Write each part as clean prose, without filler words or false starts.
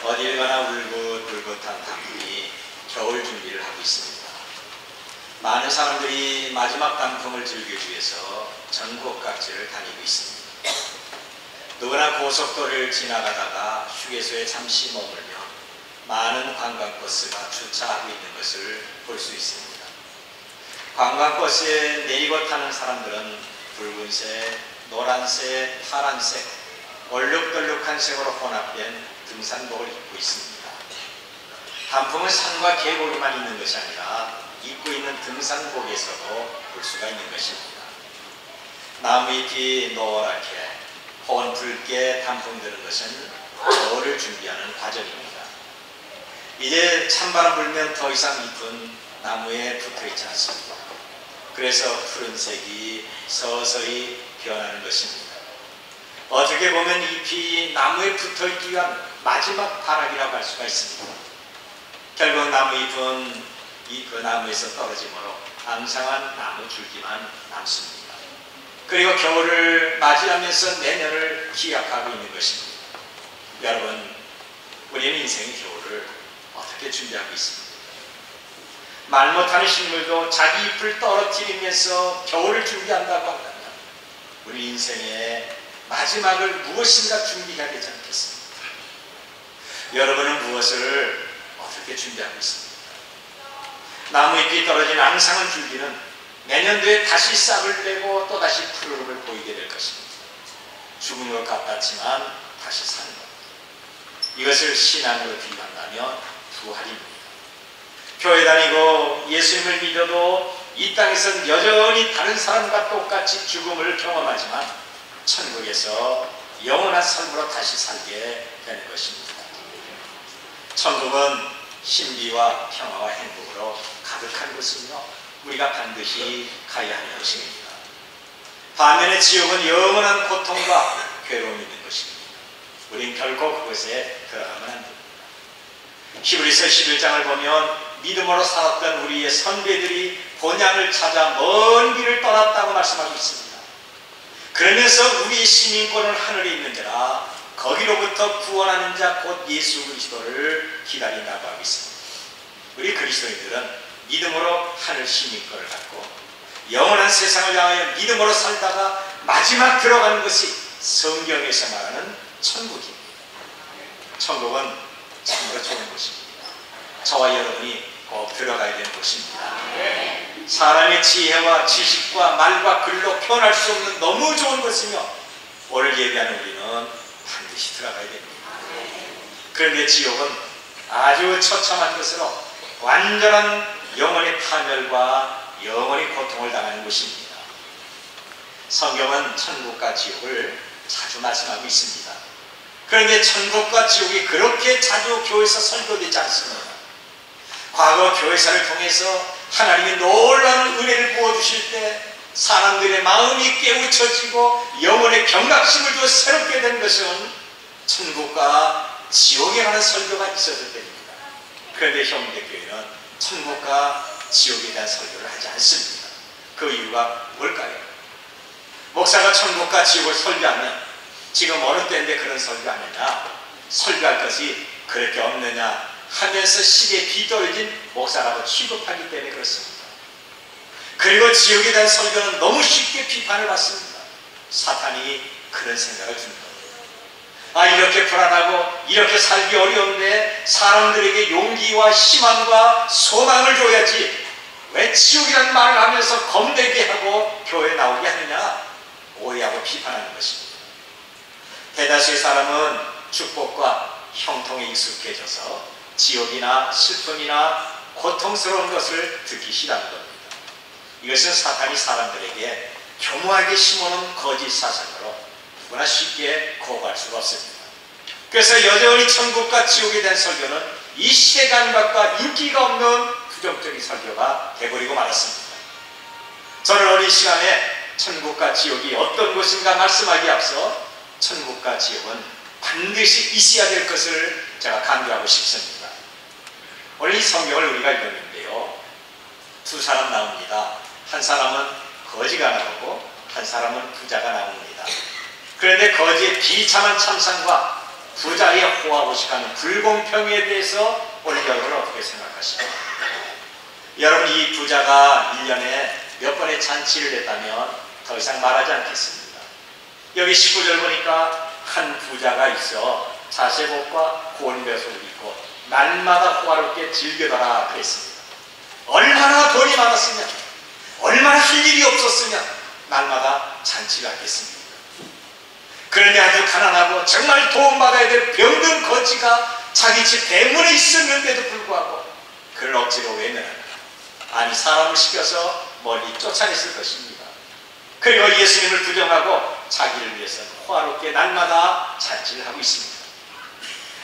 어딜 가나 울긋불긋한 단풍이 겨울 준비를 하고 있습니다. 많은 사람들이 마지막 단풍을 즐기기 위해서 전국 각지를 다니고 있습니다. 누구나 고속도로를 지나가다가 휴게소에 잠시 머물며 많은 관광버스가 주차하고 있는 것을 볼 수 있습니다. 관광버스에 내리고 타는 사람들은 붉은색, 노란색, 파란색, 얼룩덜룩한 색으로 혼합된 등산복을 입고 있습니다. 단풍은 산과 계곡에만 있는 것이 아니라 입고 있는 등산복에서도 볼 수가 있는 것입니다. 나무잎이 노랗게 혹은 붉게 단풍 드는 것은 겨울을 준비하는 과정입니다. 이제 찬바람 불면 더 이상 잎은 나무에 붙어있지 않습니다. 그래서 푸른색이 서서히 변하는 것입니다. 어떻게 보면 잎이 나무에 붙어있기 위한 마지막 타락이라고 할 수가 있습니다. 결국 나무잎은 그 나무에서 떨어지므로 앙상한 나무 줄기만 남습니다. 그리고 겨울을 맞이하면서 내년을 기약하고 있는 것입니다. 여러분, 우리는 인생의 겨울을 어떻게 준비하고 있습니까? 말 못하는 식물도 자기 잎을 떨어뜨리면서 겨울을 준비한다고 한다면 우리 인생의 마지막을 무엇인가 준비해야 되지 않겠습니까? 여러분은 무엇을 어떻게 준비하고 있습니까? 나무잎이 떨어진 앙상한 줄기는 내년도에 다시 싹을 내고 또다시 푸르름을 보이게 될 것입니다. 죽은 것 같았지만 다시 사는 것. 이것을 신앙으로 비유한다면 부활입니다. 교회 다니고 예수님을 믿어도 이 땅에서는 여전히 다른 사람과 똑같이 죽음을 경험하지만 천국에서 영원한 삶으로 다시 살게 되는 것입니다. 천국은 신비와 평화와 행복으로 가득한 곳이며 우리가 반드시 가야 하는 것입니다. 반면에 지옥은 영원한 고통과 괴로움이 있는 것입니다. 우린 결코 그것에 들어가면 안 됩니다. 히브리서 11장을 보면 믿음으로 살았던 우리의 선배들이 본향을 찾아 먼 길을 떠났다고 말씀하고 있습니다. 그러면서 우리의 시민권은 하늘에 있는데라 거기로부터 구원하는 자 곧 예수 그리스도를 기다린다고 하고 있습니다. 우리 그리스도인들은 믿음으로 하늘 시민권을 갖고 영원한 세상을 향하여 믿음으로 살다가 마지막 들어가는 것이 성경에서 말하는 천국입니다. 천국은 참으로 좋은 곳입니다. 저와 여러분이 꼭 들어가야 되는 곳입니다. 사람의 지혜와 지식과 말과 글로 표현할 수 없는 너무 좋은 것이며 오늘 예배하는 우리는 반드시 들어가야 됩니다. 그런데 지옥은 아주 처참한 것으로 완전한 영혼의 파멸과 영혼의 고통을 당하는 곳입니다. 성경은 천국과 지옥을 자주 말씀하고 있습니다. 그런데 천국과 지옥이 그렇게 자주 교회에서 설교되지 않습니다. 과거 교회사를 통해서 하나님이 놀라운 은혜를 부어주실 때 사람들의 마음이 깨우쳐지고 영혼의 경각심을 주어 새롭게 된 것은 천국과 지옥에 관한 설교가 있었을 때입니다. 그런데 현대교회는 천국과 지옥에 대한 설교를 하지 않습니다. 그 이유가 뭘까요? 목사가 천국과 지옥을 설교하면 지금 어느 때인데 그런 설교 안 했냐? 설교할 것이 그렇게 없느냐 하면서 시대에 비떨어진 목사라고 취급하기 때문에 그렇습니다. 그리고 지옥에 대한 설교는 너무 쉽게 비판을 받습니다. 사탄이 그런 생각을 줍니다. 이렇게 불안하고 이렇게 살기 어려운데 사람들에게 용기와 희망과 소망을 줘야지 왜 지옥이라는 말을 하면서 겁내게 하고 교회에 나오게 하느냐 오해하고 비판하는 것입니다. 대다수의 사람은 축복과 형통에 익숙해져서 지옥이나 슬픔이나 고통스러운 것을 듣기 싫어하는 겁니다. 이것은 사탄이 사람들에게 교묘하게 심어놓은 거짓 사상으로 누구나 쉽게 거부할 수가 없습니다. 그래서 여전히 천국과 지옥에 대한 설교는 이 시대 감각과 인기가 없는 부정적인 설교가 되버리고 말았습니다. 저는 어린 시간에 천국과 지옥이 어떤 곳인가 말씀하기에 앞서 천국과 지옥은 반드시 있어야 될 것을 제가 강조하고 싶습니다. 오늘 이 성경을 우리가 읽었는데요. 두 사람 나옵니다. 한 사람은 거지가 나오고 한 사람은 부자가 나옵니다. 그런데 거지의 비참한 참상과 부자의 호화호식하는 불공평에 대해서 오늘 여러분 어떻게 생각하십니까? 여러분, 이 부자가 1년에 몇 번의 잔치를 했다면 더 이상 말하지 않겠습니다. 여기 19절 보니까 한 부자가 있어 자색옷과 고운 벼슬을 입고 날마다 호화롭게 즐겨더라 그랬습니다. 얼마나 돈이 많았으면, 얼마나 할 일이 없었으면 날마다 잔치를 하겠습니까? 그런데 아주 가난하고 정말 도움받아야 될 병든 거지가 자기 집 대문에 있었는데도 불구하고 그를 억지로 외면합니다. 아니, 사람을 시켜서 멀리 쫓아냈을 것입니다. 그리고 예수님을 부정하고 자기를 위해서 호화롭게 날마다 잔치를 하고 있습니다.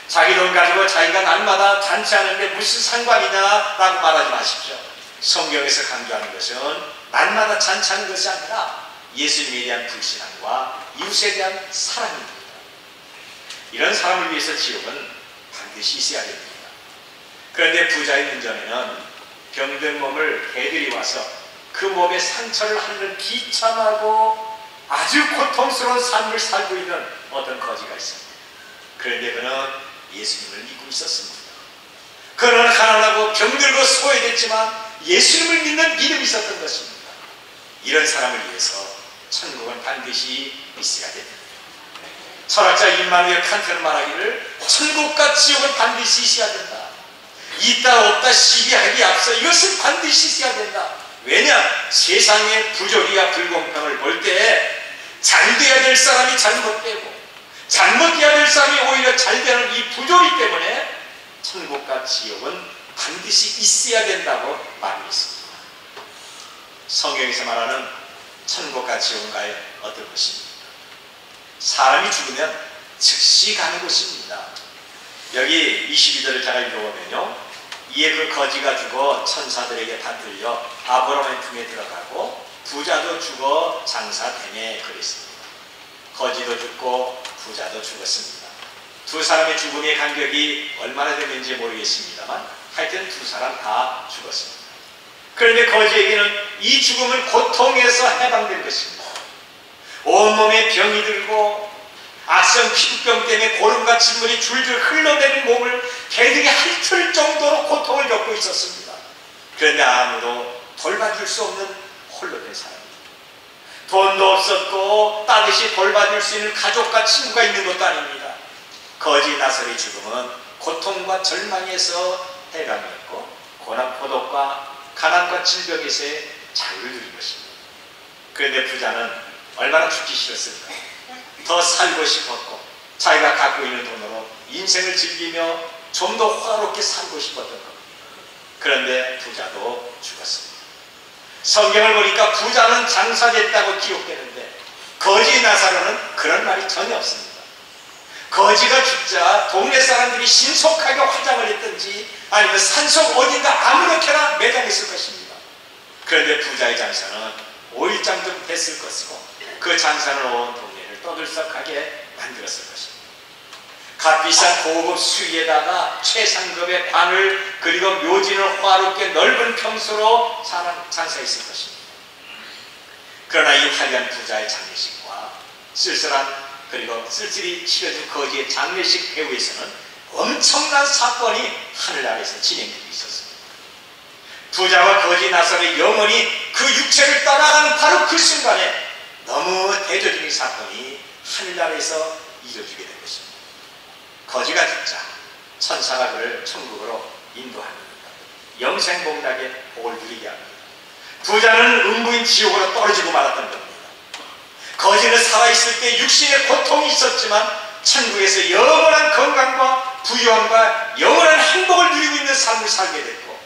자기 돈 가지고 자기가 날마다 잔치하는데 무슨 상관이냐라고 말하지 마십시오. 성경에서 강조하는 것은 날마다 잔치하는 것이 아니라 예수님에 대한 불신함과 이웃에 대한 사랑입니다. 이런 사람을 위해서 지옥은 반드시 있어야 됩니다. 그런데 부자의 문전에는 병든 몸을 개들이 와서 그 몸에 상처를 하는 비참하고 아주 고통스러운 삶을 살고 있는 어떤 거지가 있습니다. 그런데 그는 예수님을 믿고 있었습니다. 그는 가난하고 병들고 소외됐지만 예수님을 믿는 믿음이 있었던 것입니다. 이런 사람을 위해서 천국은 반드시 있어야 됩니다. 철학자 임마누엘 칸트는 말하기를 천국과 지옥은 반드시 있어야 된다. 있다 없다 시비하기 앞서 이것은 반드시 있어야 된다. 왜냐? 세상의 부조리와 불공평을 볼 때 잘돼야 될 사람이 잘못되고 잘못돼야 될 사람이 오히려 잘되는 이 부조리 때문에 천국과 지옥은 반드시 있어야 된다고 말했습니다. 성경에서 말하는 천국과 지옥은 과연 어떤 것입니까? 사람이 죽으면 즉시 가는 곳입니다. 여기 22절을 잘 읽어보면요, 이에 그 거지가 죽어 천사들에게 받들려 아브라함의 품에 들어가고 부자도 죽어 장사되네 그랬습니다. 거지도 죽고 부자도 죽었습니다. 두 사람의 죽음의 간격이 얼마나 되는지 모르겠습니다만 하여튼 두 사람 다 죽었습니다. 그런데 거지에게는 이 죽음은 고통에서 해방된 것입니다. 온몸에 병이 들고 악성 피부병 때문에 고름과 진물이 줄줄 흘러내린 몸을 개들이 핥을 정도로 고통을 겪고 있었습니다. 그런데 아무도 돌봐줄 수 없는 홀로 된 사람입니다. 돈도 없었고 따뜻이 돌봐줄 수 있는 가족과 친구가 있는 것도 아닙니다. 거지 나설의 죽음은 고통과 절망에서 해방했고 고독과 가난과 질병에서의 자유를 누린 것입니다. 그런데 부자는 얼마나 죽기 싫었을까요? 더 살고 싶었고 자기가 갖고 있는 돈으로 인생을 즐기며 좀 더 호화롭게 살고 싶었던 겁니다. 그런데 부자도 죽었습니다. 성경을 보니까 부자는 장사됐다고 기록되는데 거지 나사로는 그런 말이 전혀 없습니다. 거지가 죽자 동네 사람들이 신속하게 화장을 했든지 아니면 산속 어딘가 아무렇게나 매장했을 것입니다. 그런데 부자의 장사는 5일장 좀 됐을 것이고 그 장사는 온 동네를 떠들썩하게 만들었을 것입니다. 값비싼 고급 수위에다가 최상급의 관을 그리고 묘진을 화롭게 넓은 평수로 장사했을 것입니다. 그러나 이 화려한 부자의 장례식과 쓸쓸한 그리고 쓸쓸히 치러진 거지의 장례식 배후에서는 엄청난 사건이 하늘나라에서 진행되고 있었습니다. 부자와 거지 나설의 영혼이 그 육체를 떠나가는 바로 그 순간에 너무 대조적인 사건이 하늘나라에서 이루어지게 된 것입니다. 거지가 죽자 천사가 그를 천국으로 인도합니다. 영생복락의 복을 누리게 합니다. 부자는 음부인 지옥으로 떨어지고 말았던 겁니다. 거지는 살아있을 때 육신의 고통이 있었지만 천국에서 영원한 건강과 부유함과 영원한 행복을 누리고 있는 삶을 살게 됐고,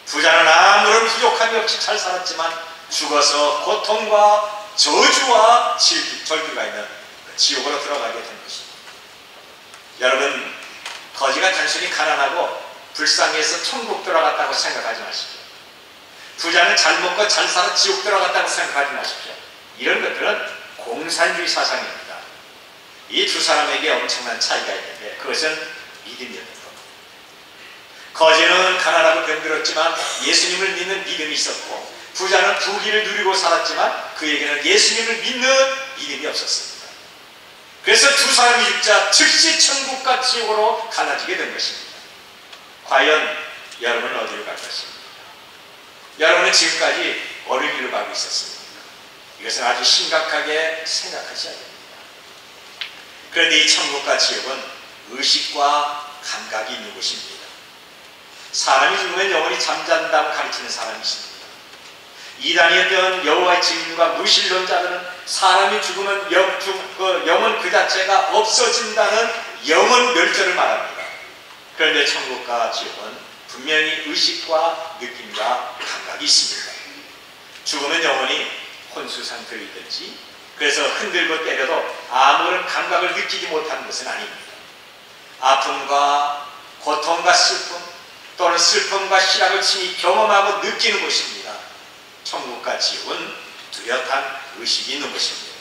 부자는 아무런 부족함이 없이 잘 살았지만 죽어서 고통과 저주와 절규가 있는 지옥으로 들어가게 된 것입니다. 여러분, 거지가 단순히 가난하고 불쌍해서 천국 들어갔다고 생각하지 마십시오. 부자는 잘 먹고 잘 살아 지옥 들어갔다고 생각하지 마십시오. 이런 것들은 공산주의 사상입니다. 이 두 사람에게 엄청난 차이가 있는데 그것은 믿음이었던 겁니다. 거지는 가난하고 병들었지만 예수님을 믿는 믿음이 있었고, 부자는 부귀를 누리고 살았지만 그에게는 예수님을 믿는 믿음이 없었습니다. 그래서 두 사람이 죽자 즉시 천국과 지옥으로 갈라지게 된 것입니다. 과연 여러분은 어디로 갈 것입니까? 여러분은 지금까지 어느 길로 가고 있었습니까? 이것은 아주 심각하게 생각하셔야 됩니다. 그런데 이 천국과 지옥은 의식과 감각이 있는 곳입니다. 사람이 죽으면 영원히 잠잔다고 가르치는 사람이 있습니다. 이단이었던 여호와의 증인과 무신론자들은 사람이 죽으면 영은 그 자체가 없어진다는 영혼 멸절을 말합니다. 그런데 천국과 지옥은 분명히 의식과 느낌과 감각이 있습니다. 죽으면 영혼이 혼수 상태로 있든지, 그래서 흔들고 때려도 아무런 감각을 느끼지 못하는 것은 아닙니다. 아픔과 고통과 슬픔, 또는 슬픔과 희락을 친히 경험하고 느끼는 것입니다. 천국과 지옥은 뚜렷한 의식이 있는 것입니다.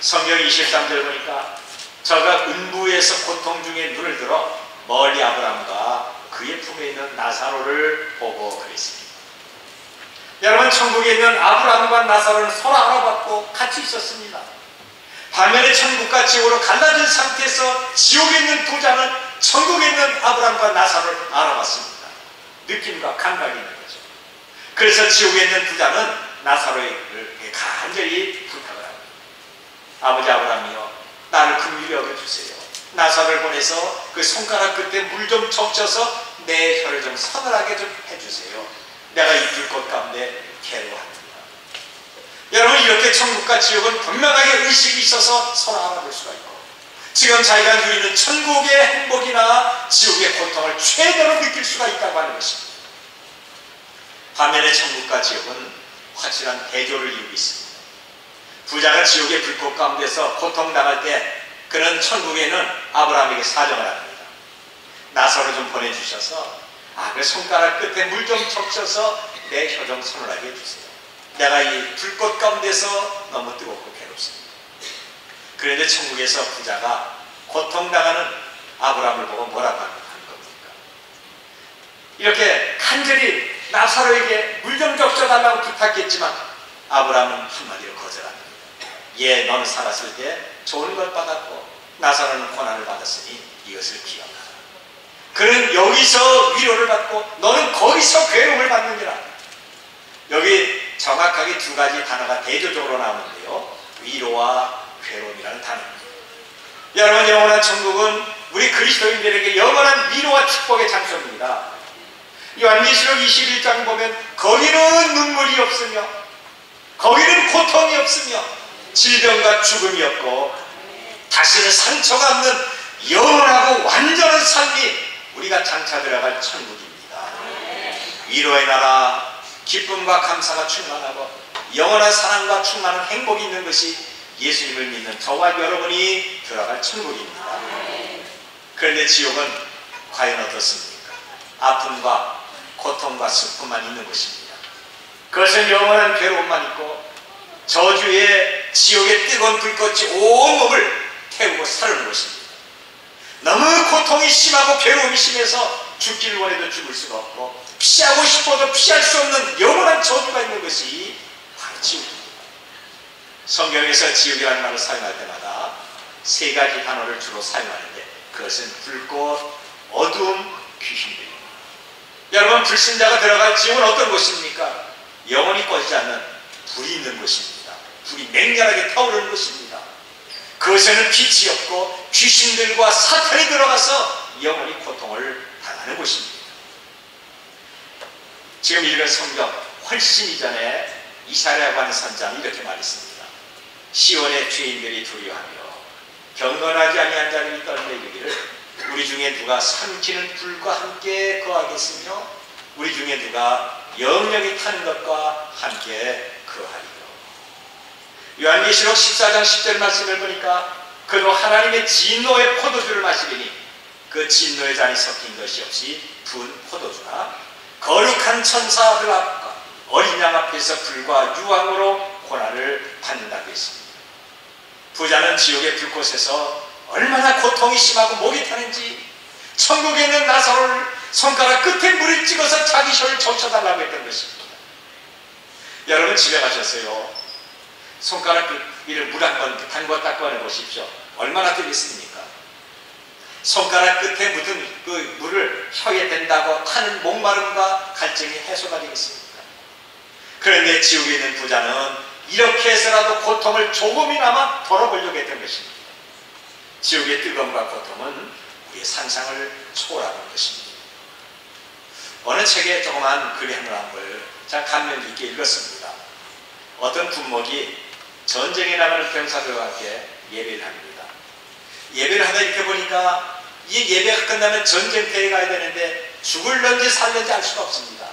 성경 23절 보니까 저가 음부에서 고통 중에 눈을 들어 멀리 아브라함과 그의 품에 있는 나사로를 보고 그랬습니다. 여러분, 천국에 있는 아브라함과 나사로는 서로 알아봤고 같이 있었습니다. 반면에 천국과 지옥으로 갈라진 상태에서 지옥에 있는 부자는 천국에 있는 아브라함과 나사로를 알아봤습니다. 느낌과 감각이 있는 거죠. 그래서 지옥에 있는 부자는 나사로에게 간절히 부탁을 합니다. 아버지 아브라함이여, 나를 긍휼히 여겨주세요. 나사로를 보내서 그 손가락 끝에 물 좀 적셔서 내 혀를 좀 서늘하게 좀 해주세요. 내가 이 불꽃 가운데 괴로워합니다. 여러분, 이렇게 천국과 지옥은 분명하게 의식이 있어서 서로 알아볼 수가 있고, 지금 자기가 누리는 천국의 행복이나 지옥의 고통을 최대로 느낄 수가 있다고 하는 것입니다. 반면에 천국과 지옥은 확실한 대조를 이루고 있습니다. 부자가 지옥의 불꽃 가운데서 고통당할 때 그는 천국에 있는 아브라함에게 사정을 합니다. 나사로 좀 보내주셔서 그 손가락 끝에 물 좀 적셔서 내 혀 좀 서늘하게 해주세요. 내가 이 불꽃 가운데서 너무 뜨겁고 괴롭습니다. 그런데 천국에서 부자가 고통당하는 아브라함을 보고 뭐라고 하는 겁니까? 이렇게 간절히 나사로에게 물 좀 적셔달라고 부탁했지만 아브라함은 한마디로 거절합니다. 예, 너는 살았을 때 좋은 것 받았고 나사로는 고난을 받았으니 이것을 기억하라. 그는 여기서 위로를 받고 너는 거기서 괴로움을 받느니라. 여기 정확하게 두 가지 단어가 대조적으로 나오는데요, 위로와 괴로움이라는 단어입니다. 여러분, 영원한 천국은 우리 그리스도인들에게 영원한 위로와 축복의 장소입니다. 요한계시록 21장 보면 거기는 눈물이 없으며 거기는 고통이 없으며 질병과 죽음이 없고 다시는 상처가 없는 영원하고 완전한 삶이 우리가 장차 들어갈 천국입니다. 위로의 나라, 기쁨과 감사가 충만하고 영원한 사랑과 충만한 행복이 있는 것이 예수님을 믿는 저와 여러분이 들어갈 천국입니다. 그런데 지옥은 과연 어떻습니까? 아픔과 고통과 슬픔만 있는 것입니다. 그것은 영원한 괴로움만 있고 저주의 지옥의 뜨거운 불꽃이 온 몸을 태우고 사르는 것입니다. 너무 고통이 심하고 괴로움이 심해서 죽기를 원해도 죽을 수가 없고 피하고 싶어도 피할 수 없는 영원한 저주가 있는 것이 바로 지옥입니다. 성경에서 지옥이라는 말을 사용할 때마다 세 가지 단어를 주로 사용하는데 그것은 불꽃, 어두움, 귀신들입니다. 여러분, 불신자가 들어갈 지옥은 어떤 곳입니까? 영원히 꺼지지 않는 불이 있는 곳입니다. 불이 맹렬하게 타오르는 곳입니다. 그것에는 빛이 없고 귀신들과 사탄이 들어가서 영원히 고통을 당하는 곳입니다. 지금 읽은 성경 훨씬 이전에 이사야라고 하는 선자는 이렇게 말했습니다. 시온의 죄인들이 두려워하며 경건하지 아니한 자들이 떨매이르기를 우리 중에 누가 삼키는 불과 함께 거하겠으며 우리 중에 누가 영영이 타는 것과 함께 거하리라. 요한계시록 14장 10절 말씀을 보니까 그도 하나님의 진노의 포도주를 마시리니 그 진노의 잔이 섞인 것이 없이 부은 포도주나 거룩한 천사들 앞과 어린 양 앞에서 불과 유황으로 고난을 받는다고 했습니다. 부자는 지옥의 불꽃에서 얼마나 고통이 심하고 목이 타는지 천국에 있는 나사로를 손가락 끝에 물을 찍어서 자기 혀를 적셔달라고 했던 것입니다. 여러분, 집에 가셨어요. 손가락 위를 물 한 번 담궈 닦아내 보십시오. 얼마나 되겠습니까? 손가락 끝에 묻은 그 물을 혀에 댄다고 타는 목마름과 갈증이 해소가 되겠습니까? 그런데 지옥에 있는 부자는 이렇게 해서라도 고통을 조금이나마 덜어보려고 했던 것입니다. 지옥의 뜨거움과 고통은 우리의 상상을 초월하는 것입니다. 어느 책에 조그만 글이 하나 나온 걸 제가 감명 깊게 읽었습니다. 어떤 군목이 전쟁에 나가는 병사들과 함께 예배를 합니다. 예배를 하다 이렇게 보니까 이 예배가 끝나면 전쟁터에 가야 되는데 죽을런지 살는지 알 수가 없습니다.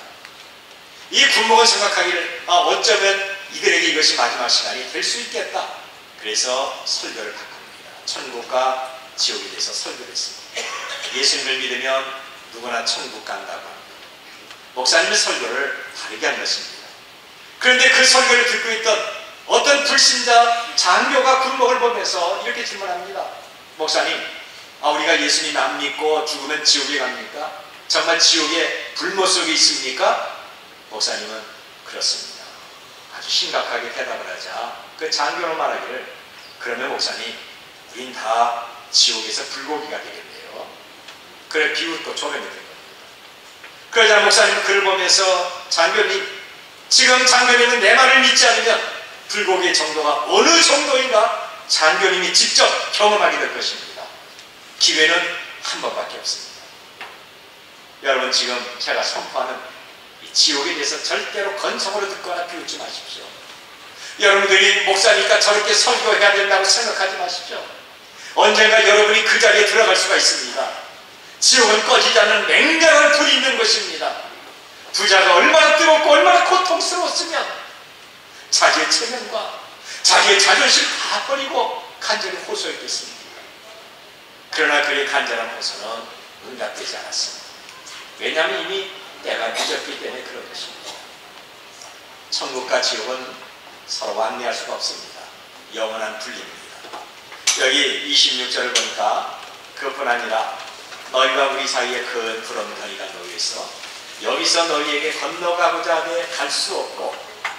이 군목은 생각하기를 어쩌면 이들에게 이것이 마지막 시간이 될 수 있겠다. 그래서 설교를 바꿉니다. 천국과 지옥에 대해서 설교를 했습니다. 예수님을 믿으면 누구나 천국 간다고 합니다. 목사님의 설교를 다르게 한 것입니다. 그런데 그 설교를 듣고 있던 어떤 불신자 장교가 군목을 보면서 이렇게 질문합니다. 목사님, 우리가 예수님 안 믿고 죽으면 지옥에 갑니까? 정말 지옥에 불못 속에 있습니까? 목사님은 그렇습니다. 아주 심각하게 대답을 하자 그 장교는 말하기를, 그러면 목사님, 우린 다 지옥에서 불고기가 되겠네요. 그래 비웃고 조명이 된 겁니다. 그러자 목사님은 그를 보면서, 장교님, 지금 장교님은 내 말을 믿지 않으면 불고기의 정도가 어느 정도인가 장교님이 직접 경험하게 될 것입니다. 기회는 한 번밖에 없습니다. 여러분, 지금 제가 선포하는 이 지옥에 대해서 절대로 건성으로 듣거나 비웃지 마십시오. 여러분들이 목사니까 저렇게 설교해야 된다고 생각하지 마십시오. 언젠가 여러분이 그 자리에 들어갈 수가 있습니다. 지옥은 꺼지지 않는 맹렬한 불이 있는 것입니다. 부자가 얼마나 뜨겁고 얼마나 고통스러웠으면 자기의 체면과 자기의 자존심 다 버리고 간절히 호소했겠습니다. 그러나 그의 간절한 호소는 응답되지 않았습니다. 왜냐하면 이미 때가 늦었기 때문에 그런 것입니다. 천국과 지옥은 서로 완미할 수가 없습니다. 영원한 분리입니다. 여기 26절을 보니까 그뿐 아니라 너희와 우리 사이에 큰 구렁텅이가 놓여있어 여기서 너희에게 건너가고자 하되 갈 수 없고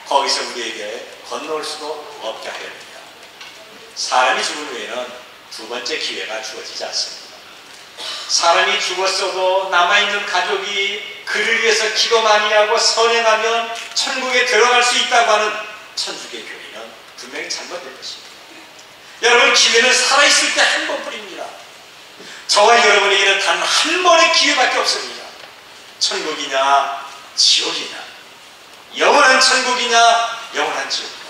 거기서 우리에게 건너올 수도 없게 하렵니다. 사람이 죽은 후에는 두 번째 기회가 주어지지 않습니다. 사람이 죽었어도 남아있는 가족이 그를 위해서 기도 많이 하고 선행하면 천국에 들어갈 수 있다고 하는 천주교 교리는 분명히 잘못된 것입니다. 여러분, 기회는 살아있을 때 한 번뿐입니다. 저와 여러분에게는 단 한 번의 기회밖에 없습니다. 천국이냐 지옥이냐, 영원한 천국이냐 영원한 지옥이냐.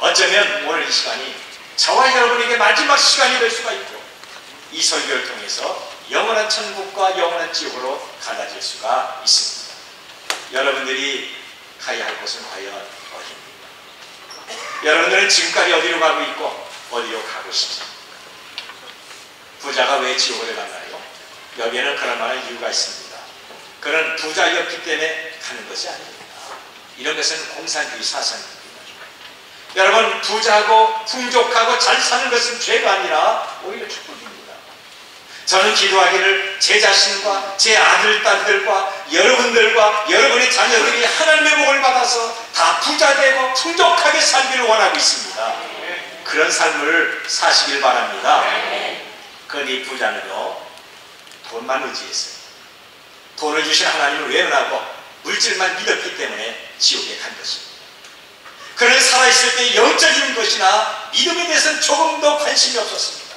어쩌면 오늘 이 시간이 저와 여러분에게 마지막 시간이 될 수가 있고, 이 설교를 통해서 영원한 천국과 영원한 지옥으로 갈라질 수가 있습니다. 여러분들이 가야 할 곳은 과연 어디입니까? 여러분들은 지금까지 어디로 가고 있고 어디로 가고 싶습니까? 부자가 왜 지옥을 갔나요? 여기에는 그럴 만한 이유가 있습니다. 그는 부자였기 때문에 가는 것이 아닙니다. 이런 것은 공산주의 사상입니다. 여러분, 부자고 풍족하고 잘 사는 것은 죄가 아니라 오히려 축복입니다. 저는 기도하기를 제 자신과 제 아들, 딸들과 여러분들과 여러분의 자녀들이 하나님의 복을 받아서 다 부자되고 풍족하게 살기를 원하고 있습니다. 그런 삶을 사시길 바랍니다. 그런데 이 부자는요, 돈만 의지했어요. 돈을 주신 하나님을 외면하고 물질만 믿었기 때문에 지옥에 간 것입니다. 그는 살아있을 때 영적인 것이나 믿음에 대해서는 조금도 관심이 없었습니다.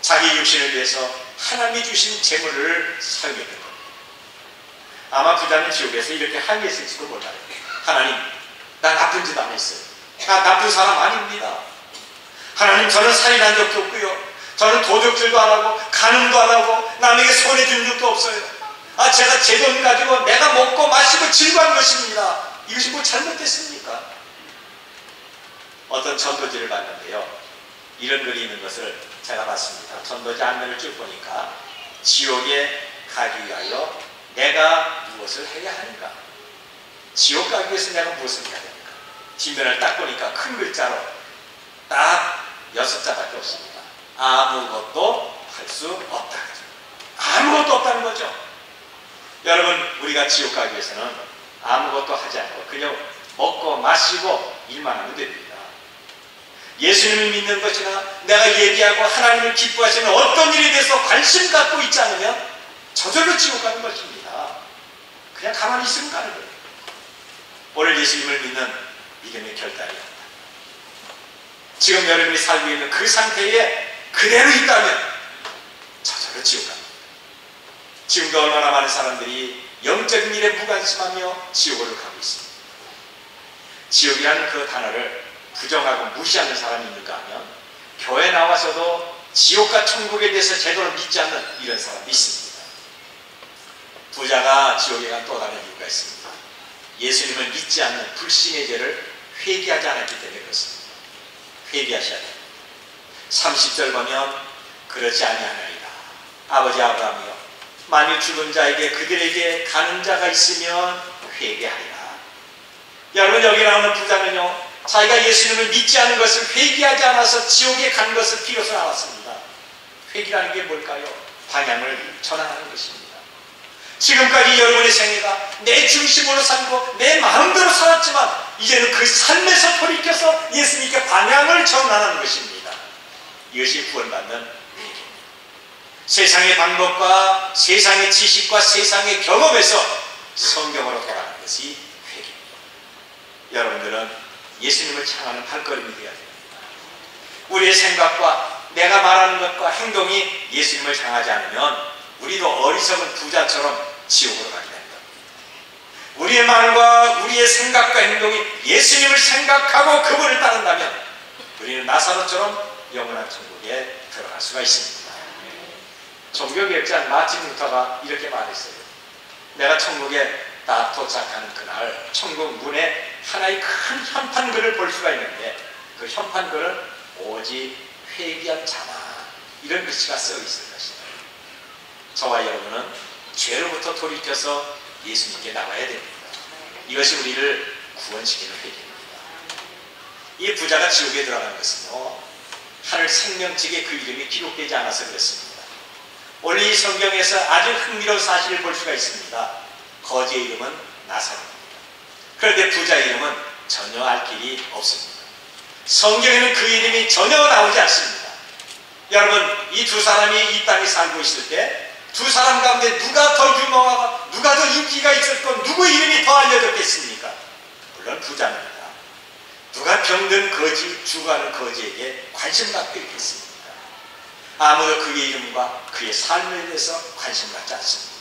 자기 육신을 위해서 하나님이 주신 재물을 사용했던 겁니다. 아마 부자는 지옥에서 이렇게 항의했을지도 몰라요. 하나님, 나 나쁜 짓 안 했어요. 나 나쁜 사람 아닙니다. 하나님, 저는 살인한 적도 없고요, 저는 도둑질도 안 하고 간음도 안 하고 남에게 손해준 적도 없어요. 제가 제 돈 가지고 내가 먹고 마시고 즐거운 것입니다. 이것이 뭐 잘못됐습니까? 어떤 전도지를 봤는데요, 이런 글이 있는 것을 제가 봤습니다. 전도지 앞면을 쭉 보니까 지옥에 가기 위하여 내가 무엇을 해야 하는가, 지옥 가기 위해서 내가 무엇을 해야 됩니까? 뒷면을 딱 보니까 큰 글자로 딱 6자밖에 없습니다. 아무것도 할 수 없다. 아무것도 없다는 거죠. 여러분, 우리가 지옥 가기 위해서는 아무것도 하지 않고 그냥 먹고 마시고 일만 하면 됩니다. 예수님을 믿는 것이나 내가 예비하고 하나님을 기뻐하시는 어떤 일에 대해서 관심 갖고 있지 않으면 저절로 지옥 가는 것입니다. 그냥 가만히 있으면 가는 거예요. 오늘 예수님을 믿는 믿음의 결단이 없다. 지금 여러분이 살고 있는 그 상태에 그대로 있다면 저절로 지옥 갑니다. 지금도 얼마나 많은 사람들이 영적인 일에 무관심하며 지옥으로 가고 있습니다. 지옥이라는 그 단어를 부정하고 무시하는 사람이 있는가 하면 교회 나와서도 지옥과 천국에 대해서 제대로 믿지 않는 이런 사람이 있습니다. 부자가 지옥에 간 또 다른 이유가 있습니다. 예수님을 믿지 않는 불신의 죄를 회개하지 않았기 때문에 그렇습니다. 회개하셔야 됩니다. 30절 보면 그렇지 아니하나이다. 아버지 아브라함이여 만일 죽은 자에게 그들에게 가는 자가 있으면 회개하리라. 여러분 여기 나오는 부자는요 자기가 예수님을 믿지 않은 것을 회개하지 않아서 지옥에 간 것을 비로소 알았습니다. 회개라는 게 뭘까요? 방향을 전환하는 것입니다. 지금까지 여러분의 생애가 내 중심으로 살고 내 마음대로 살았지만 이제는 그 삶에서 돌이켜서 예수님께 방향을 전환하는 것입니다. 이것이 구원받는 회개입니다. 세상의 방법과 세상의 지식과 세상의 경험에서 성경으로 돌아가는 것이 회개입니다. 여러분들은 예수님을 향하는 발걸음이 되어야 됩니다. 우리의 생각과 내가 말하는 것과 행동이 예수님을 향하지 않으면 우리도 어리석은 부자처럼 지옥으로 가게 됩니다. 우리의 말과 우리의 생각과 행동이 예수님을 생각하고 그분을 따른다면 우리는 나사로처럼 영원한 천국에 들어갈 수가 있습니다. 종교개혁자 마틴 루터가 이렇게 말했어요. 내가 천국에 다 도착하는 그날 천국 문에 하나의 큰 현판글을 볼 수가 있는데 그 현판글은 오직 회개한 자나 이런 글씨가 써 있을 것이다. 저와 여러분은 죄로부터 돌이켜서 예수님께 나와야 됩니다. 이것이 우리를 구원시키는 회개입니다. 이 부자가 지옥에 들어간 것은요 하늘 생명책에 그 이름이 기록되지 않아서 그렇습니다. 오늘 이 성경에서 아주 흥미로운 사실을 볼 수가 있습니다. 거지의 이름은 나사로입니다. 그런데 부자의 이름은 전혀 알 길이 없습니다. 성경에는 그 이름이 전혀 나오지 않습니다. 여러분 이 두 사람이 이 땅에 살고 있을 때 두 사람 가운데 누가 더 유명하고 누가 더 인기가 있었고 누구 이름이 더 알려졌겠습니까? 물론 부자입니다. 누가 병든 거지 죽어가는 거지에게 관심 갖고 있겠습니까? 아무도 그의 이름과 그의 삶에 대해서 관심 갖지 않습니다.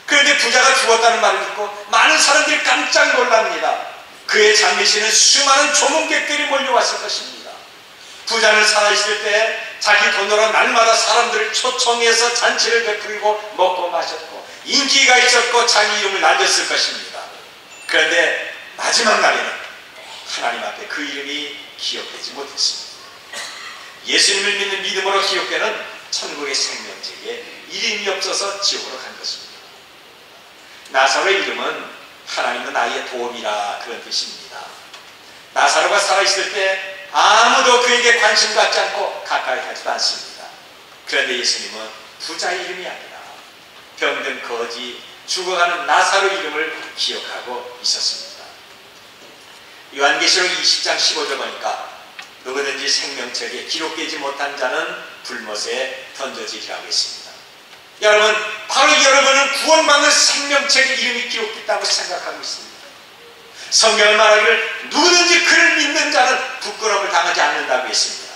그런데 부자가 죽었다는 말을 듣고 많은 사람들이 깜짝 놀랍니다. 그의 장례식에는 수많은 조문객들이 몰려왔을 것입니다. 부자는 살아있을 때 자기 돈으로 날마다 사람들을 초청해서 잔치를 베풀고 먹고 마셨고 인기가 있었고 자기 이름을 날렸을 것입니다. 그런데 마지막 날에는 하나님 앞에 그 이름이 기억되지 못했습니다. 예수님을 믿는 믿음으로 기억되는 천국의 생명책에 이름이 없어서 지옥으로 간 것입니다. 나사로의 이름은 하나님은 나의 도움이라 그런 뜻입니다. 나사로가 살아있을 때 아무도 그에게 관심 갖지 않고 가까이 하지도 않습니다. 그런데 예수님은 부자의 이름이 아니라 병든 거지 죽어가는 나사로 이름을 기억하고 있었습니다. 요한계시록 20장 15절 보니까 누구든지 생명책에 기록되지 못한 자는 불못에 던져지리라고 했습니다. 여러분 바로 여러분은 구원받는 생명책에 이름이 기록됐다고 생각하고 있습니다. 성경을 말하기를 누구든지 그를 믿는 자는 부끄러움을 당하지 않는다고 했습니다.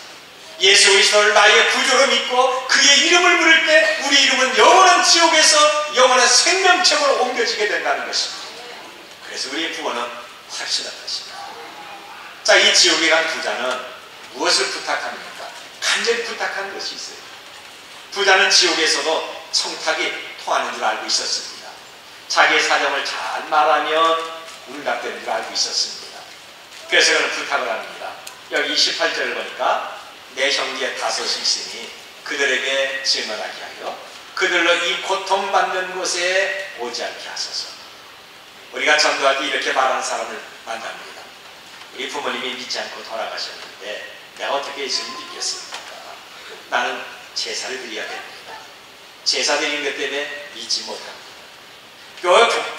예수 그리스도를 나의 구주로 믿고 그의 이름을 부를 때 우리 이름은 영원한 지옥에서 영원한 생명책으로 옮겨지게 된다는 것입니다. 그래서 우리의 구원은 확실한 것입니다. 자, 이 지옥에 간 부자는 무엇을 부탁합니까? 간절히 부탁한 것이 있어요. 부자는 지옥에서도 청탁이 통하는 줄 알고 있었습니다. 자기의 사정을 잘 말하면 응답되는 줄 알고 있었습니다. 그래서 그는 부탁을 합니다. 여기 28절을 보니까 내 형제 다섯이 있으니 그들에게 증언하게 하여 그들로 이 고통받는 곳에 오지 않게 하소서. 우리가 전도할 때 이렇게 말하는 사람을 만납니다. 우리 부모님이 믿지 않고 돌아가셨는데 내가 어떻게 예수님 믿겠습니까? 나는 제사를 드려야 됩니다. 제사 드리는 것 때문에 믿지 못합니다.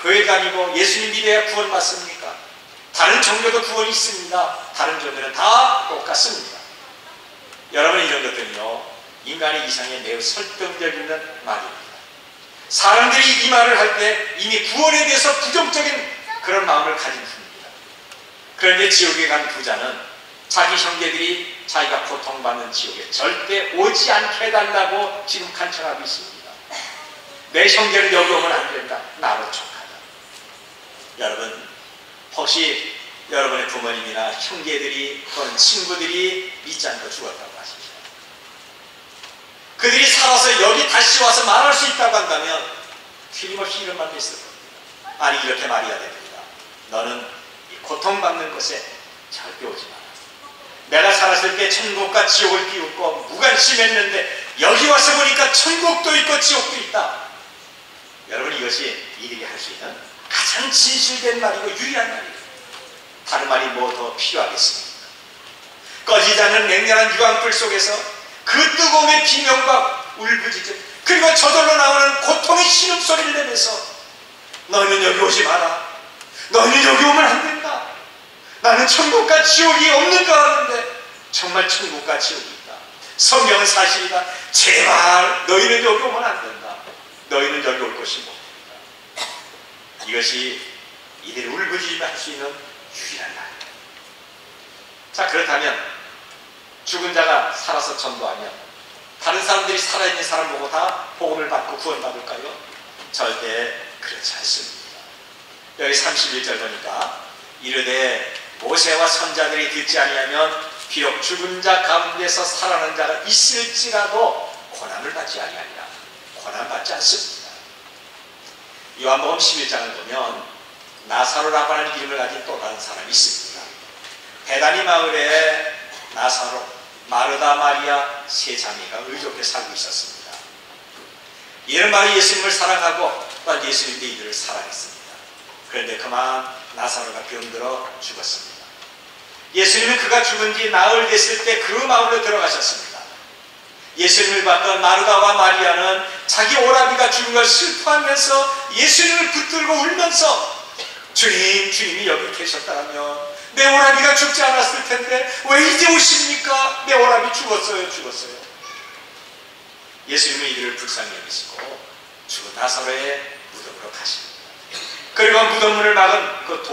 교회 다니고 예수님 믿어야 구원 받습니까? 다른 종교도 구원이 있습니다. 다른 종교는 다 똑같습니다. 여러분, 이런 것들은요, 인간의 이상에 매우 설득력 있는 말입니다. 사람들이 이 말을 할 때 이미 구원에 대해서 부정적인 그런 마음을 가진 분입니다. 그런데 지옥에 간 부자는 자기 형제들이 자기가 고통받는 지옥에 절대 오지 않게 해달라고 지금 간청하고 있습니다. 내 형제는 여기 오면 안 된다. 나로 족하다. 여러분, 혹시 여러분의 부모님이나 형제들이 또는 친구들이 믿지 않고 죽었다고 하십시오. 그들이 살아서 여기 다시 와서 말할 수 있다고 한다면 틀림없이 이런 말도 있을 겁니다. 아니, 이렇게 말해야 됩니다. 너는 이 고통받는 곳에 절대 오지 마라. 내가 살았을 때 천국과 지옥을 비웃고 무관심했는데 여기 와서 보니까 천국도 있고 지옥도 있다. 여러분, 이것이 이들이 할 수 있는 가장 진실된 말이고 유일한 말이에요. 다른 말이 뭐 더 필요하겠습니까? 꺼지지 않는 맹렬한 유황불 속에서 그 뜨거움의 비명과 울부짖음, 그리고 저절로 나오는 고통의 신음소리를 내면서 너희는 여기 오지 마라. 너희는 여기 오면 안 된다. 나는 천국과 지옥이 없는 줄 알았는데 정말 천국과 지옥이 있다. 성경은 사실이다. 제발 너희는 여기 오면 안 된다. 너희는 여기 올 것이 못 된다. 이것이 이들이 울부짖으며 할 수 있는 유일한 말이다. 자, 그렇다면 죽은 자가 살아서 전도하면 다른 사람들이 살아있는 사람 보고 다 복음을 받고 구원받을까요? 절대 그렇지 않습니다. 여기 31절 보니까 이르되 모세와 선자들이 듣지 아니하면 비록 죽은 자 가운데서 살아난 자가 있을지라도 고난을 받지 아니하리라. 고난받지 않습니다. 요한복음 11장을 보면 나사로라고 하는 이름을 가진 또 다른 사람이 있습니다. 베다니 마을에 나사로, 마르다, 마리아 세 자매가 의롭게 살고 있었습니다. 이런 말이 예수님을 사랑하고 또한 예수님도 이들을 사랑했습니다. 그런데 그만 나사로가 병들어 죽었습니다. 예수님은 그가 죽은 지 나흘 됐을 때 그 마을로 들어가셨습니다. 예수님을 봤던 마르다와 마리아는 자기 오라비가 죽은 걸 슬퍼하면서 예수님을 붙들고 울면서 주님, 주님이 여기 계셨다면 내 오라비가 죽지 않았을 텐데 왜 이제 오십니까? 내 오라비 죽었어요. 예수님은 이들을 불쌍히 여기시고 죽은 나사로의 무덤으로 가십니다. 그리고 무덤문을 막은 그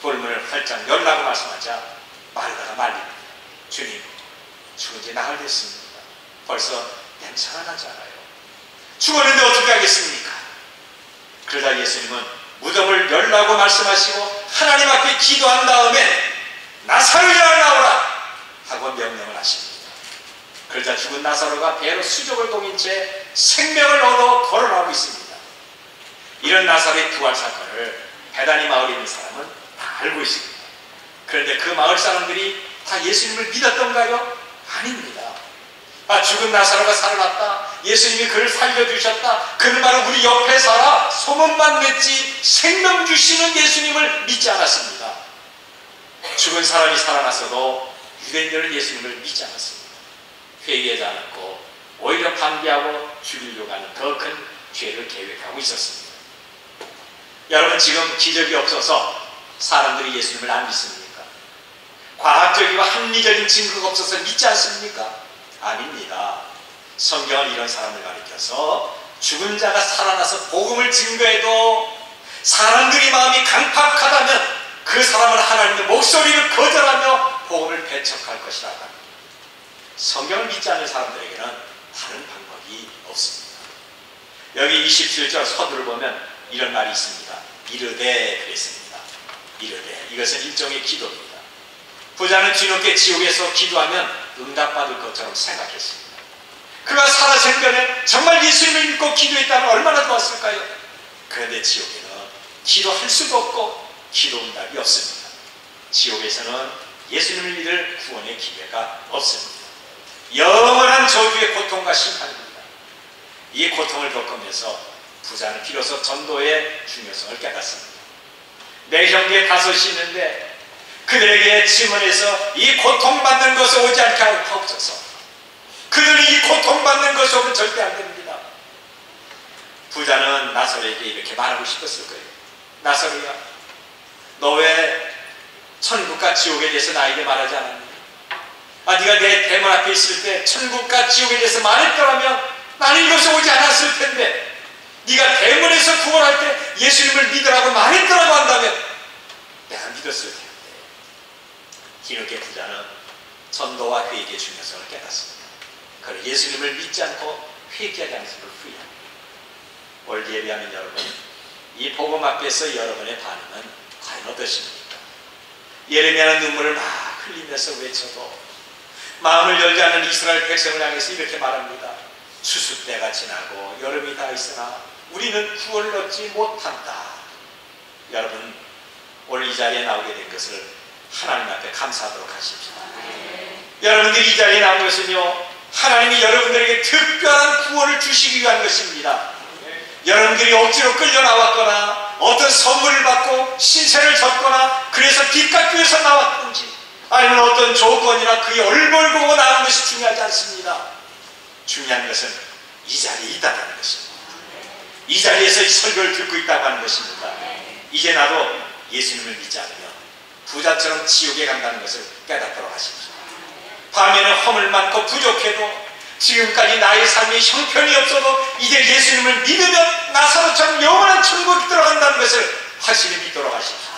돌문을 활짝 열라고 말씀하자 마르다가 말립니다. 주님, 죽은 지 나흘 됐습니다. 벌써 냄새가 나지 않아요. 죽었는데 어떻게 하겠습니까? 그러자 예수님은 무덤을 열라고 말씀하시고 하나님 앞에 기도한 다음에 나사로야 나오라 하고 명령을 하십니다. 그러자 죽은 나사로가 배로 수족을 동인 채 생명을 얻어 걸어나오고 있습니다. 이런 나사로의 부활 사건을 베다니 마을에 있는 사람은 다 알고 있습니다. 그런데 그 마을 사람들이 다 예수님을 믿었던가요? 아닙니다. 죽은 나사로가 살아났다. 예수님이 그를 살려주셨다. 그는 바로 우리 옆에 살아 소문만 냈지 생명 주시는 예수님을 믿지 않았습니다. 죽은 사람이 살아났어도 유대인들은 예수님을 믿지 않았습니다. 회개하지 않았고 오히려 반대하고 죽이려고 하는 더 큰 죄를 계획하고 있었습니다. 여러분, 지금 기적이 없어서 사람들이 예수님을 안 믿습니까? 과학적이고 합리적인 증거가 없어서 믿지 않습니까? 아닙니다. 성경은 이런 사람을 가리켜서 죽은 자가 살아나서 복음을 증거해도 사람들이 마음이 강팍하다면 그 사람은 하나님의 목소리를 거절하며 복음을 배척할 것이라고 합니다. 성경을 믿지 않는 사람들에게는 다른 방법이 없습니다. 여기 27절 서두를 보면 이런 말이 있습니다. 이르되 그랬습니다. 이르되, 이것은 일종의 기도입니다. 부자는 뒤늦게 지옥에서 기도하면 응답받을 것처럼 생각했습니다. 그가 살아생전에 정말 예수님을 믿고 기도했다면 얼마나 좋았을까요? 그런데 지옥에는 기도할 수도 없고 기도 응답이 없습니다. 지옥에서는 예수님을 믿을 구원의 기회가 없습니다. 영원한 저주의 고통과 심판입니다. 이 고통을 겪으면서 부자는 비로소 전도의 중요성을 깨닫습니다. 내 형제 다섯이 있는데 그들에게 증언해서 이 고통받는 것을 오지 않게 하옵소서. 그들이 이 고통받는 것이 오면 절대 안 됩니다. 부자는 나사로에게 이렇게 말하고 싶었을 거예요. 나사로야, 너 왜 천국과 지옥에 대해서 나에게 말하지 않았느냐? 네가 내 대문 앞에 있을 때 천국과 지옥에 대해서 말했더라면 나는 이것이 오지 않았을 텐데, 네가 대문에서 구원할 때 예수님을 믿으라고 말했더라고 한다면 내가 믿었을 텐데. 뒤늦게 부자는 전도와 회개의 중요성을 깨닫습니다. 그리고 예수님을 믿지 않고 회개하지 않은 것을 후회합니다. 오늘 예배하는 여러분, 이 복음 앞에서 여러분의 반응은 과연 어떠십니까? 예레미야는 눈물을 막 흘리면서 외쳐도 마음을 열지 않는 이스라엘 백성을 향해서 이렇게 말합니다. 추수 때가 지나고 여름이 다 있으나 우리는 구원을 얻지 못한다. 여러분, 오늘 이 자리에 나오게 된 것을 하나님 앞에 감사하도록 하십시오. 여러분들이 이 자리에 나온 것은요, 하나님이 여러분들에게 특별한 구원을 주시기 위한 것입니다. 여러분들이 억지로 끌려 나왔거나 어떤 선물을 받고 신세를 졌거나 그래서 빚 갚기 위해서 나왔든지 아니면 어떤 조건이나 그의 얼굴 보고 나온 것이 중요하지 않습니다. 중요한 것은 이 자리에 있다는 것입니다. 이 자리에서 이 설교를 듣고 있다고 하는 것입니다. 이제 나도 예수님을 믿지 않으면 부자처럼 지옥에 간다는 것을 깨닫도록 하십시오. 밤에는 허물 많고 부족해도 지금까지 나의 삶에 형편이 없어도 이제 예수님을 믿으면 나사로처럼 영원한 천국에 들어간다는 것을 확실히 믿도록 하십시오.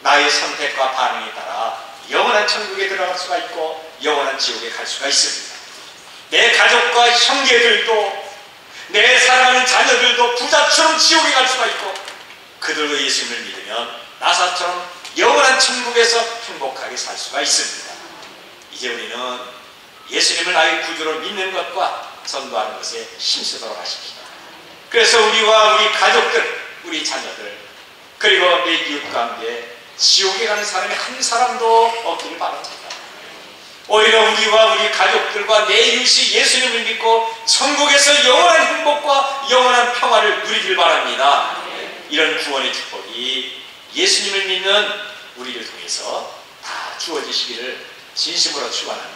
나의 선택과 반응에 따라 영원한 천국에 들어갈 수가 있고 영원한 지옥에 갈 수가 있습니다. 내 가족과 형제들도 내 사랑하는 자녀들도 부자처럼 지옥에 갈 수가 있고 그들도 예수님을 믿으면 나사처럼 영원한 천국에서 행복하게 살 수가 있습니다. 이제 우리는 예수님을 나의 구주로 믿는 것과 전도하는 것에 힘쓰도록 하십시오. 그래서 우리와 우리 가족들, 우리 자녀들, 그리고 내 이웃과 함께 지옥에 가는 사람이 한 사람도 없기를 바랍니다. 오히려 우리와 우리 가족들과 내 이웃이 예수님을 믿고 천국에서 영원한 행복과 영원한 평화를 누리길 바랍니다. 이런 구원의 축복이 예수님을 믿는 우리를 통해서 다 주어지시기를 진심으로 축원합니다.